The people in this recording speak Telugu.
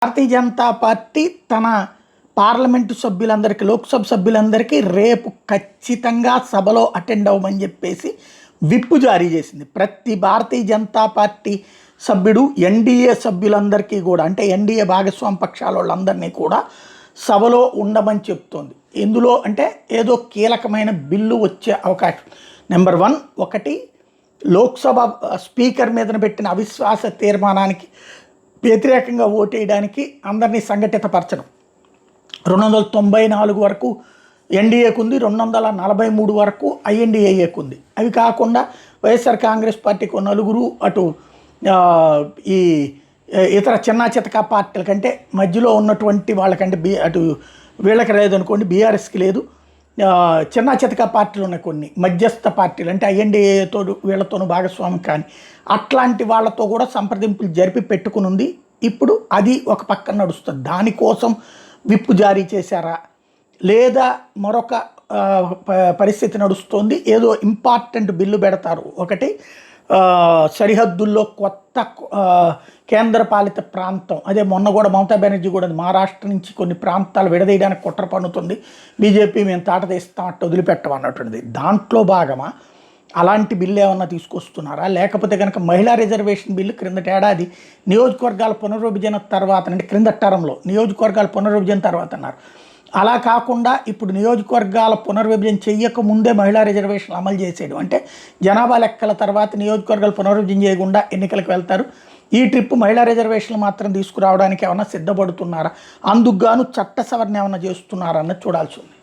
భారతీయ జనతా పార్టీ తన పార్లమెంటు సభ్యులందరికీ, లోక్సభ సభ్యులందరికీ రేపు ఖచ్చితంగా సభలో అటెండ్ అవ్వమని చెప్పేసి విప్పు జారీ చేసింది. ప్రతి భారతీయ జనతా పార్టీ సభ్యుడు ఎన్డీఏ సభ్యులందరికీ కూడా, అంటే ఎన్డీఏ భాగస్వామి పక్షాల వాళ్ళందరినీ కూడా సభలో ఉండమని చెప్తోంది. ఎందులో అంటే ఏదో కీలకమైన బిల్లు వచ్చే అవకాశం. నెంబర్ 1, ఒకటి లోక్సభ స్పీకర్ మీదన పెట్టిన అవిశ్వాస తీర్మానానికి వ్యతిరేకంగా ఓటేయడానికి అందరినీ సంఘటితపరచడం. 294 వరకు ఎన్డీఏకు ఉంది, 243 వరకు ఐఎన్డీఏకు ఉంది. అవి కాకుండా వైఎస్ఆర్ కాంగ్రెస్ పార్టీకి 4, అటు ఈ ఇతర చిన్న చితకా పార్టీల కంటే మధ్యలో ఉన్నటువంటి వాళ్ళకంటే అటు వీళ్ళకి లేదనుకోండి, బీఆర్ఎస్కి లేదు, చిన్న చితకా పార్టీలు ఉన్నాయి కొన్ని మధ్యస్థ పార్టీలు, అంటే ఐఎన్డీఏతో వీళ్ళతోనూ భాగస్వామి కానీ అట్లాంటి వాళ్ళతో కూడా సంప్రదింపులు జరిపి పెట్టుకుని ఉంది. ఇప్పుడు అది ఒక పక్కన నడుస్తుంది. దానికోసం విప్పు జారీ చేశారా లేదా మరొక పరిస్థితి నడుస్తుంది. ఏదో ఇంపార్టెంట్ బిల్లు పెడతారు. ఒకటి సరిహద్దుల్లో కొత్త కేంద్రపాలిత ప్రాంతం, అదే మొన్న కూడా మమతా బెనర్జీ కూడా మహారాష్ట్ర నుంచి కొన్ని ప్రాంతాలు విడదీయడానికి కుట్ర పన్నుతుంది, బీజేపీ మేము తాట తీస్తాం అట్టు వదిలిపెట్టమన్నటువంటిది. దాంట్లో భాగమా? అలాంటి బిల్లు ఏమన్నా తీసుకొస్తున్నారా? లేకపోతే కనుక మహిళా రిజర్వేషన్ బిల్లు క్రిందటి ఏడాది నియోజకవర్గాల పునర్విభజన తర్వాత, అంటే క్రింద టర్మ్లో నియోజకవర్గాల పునర్విభజన తర్వాత అన్నారు. అలా కాకుండా ఇప్పుడు నియోజకవర్గాల పునర్విభజన చెయ్యక ముందే మహిళా రిజర్వేషన్లు అమలు చేసేయడం, అంటే జనాభా లెక్కల తర్వాత నియోజకవర్గాలు పునర్విభజన చేయకుండా ఎన్నికలకు వెళ్తారు. ఈ ట్రిప్ మహిళా రిజర్వేషన్లు మాత్రం తీసుకురావడానికి ఏమన్నా సిద్ధపడుతున్నారా? అందుకు గాను చట్ట సవరణ ఏమన్నా చేస్తున్నారా అన్నది చూడాల్సి ఉంది.